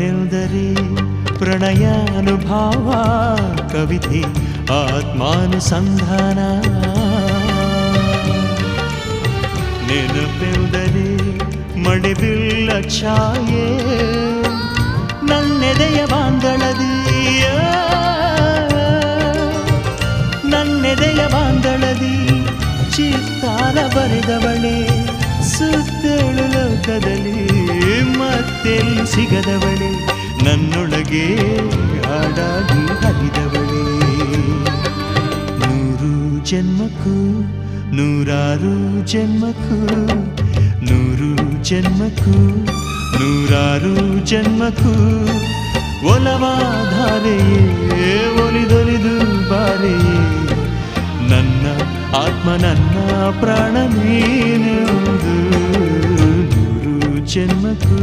ಮಡಿಲೆಂದರೆ ಪ್ರಣಯಾನುಭಾವ ಕವಿತೆ ಆತ್ಮಾನುಸಂಧಾನ ನೆನಪೆಂದರೆ ಮಡಿಬಿಲ್ಲ ಛಾಯೆ ನನ್ನೆದೆಯ ಬಾಂದಳದಿಯ ನನ್ನೆದೆಯ ಬಾಂದಳದಿ ಚಿತ್ತಾರ ಬರೆದವಳೆ ಸುತ್ತೇಳು ಲೋಕದಲ್ಲಿ ಮತ್ತೆಲ್ಲಿ ಸಿಗದವಳೆ ನನ್ನೊಳಗೆ ಹಾಡಾಗಿ ಹರಿದವಳೆ ನೂರು ಜನ್ಮಕ್ಕೂ ನೂರಾರು ಜನ್ಮಕ್ಕೂ ನೂರು ಜನ್ಮಕ್ಕೂ ನೂರಾರು ಜನ್ಮಕ್ಕೂ ಒಲವಾಧಾರೆಯೇ ಒಲಿದೊಲಿದು ಬಾರೆಯೇ ನನ್ನ ಆತ್ಮ ನನ್ನ ಪ್ರಾಣ ನೀನೆಂದು ನೂರು ಜನ್ಮಕ್ಕೂ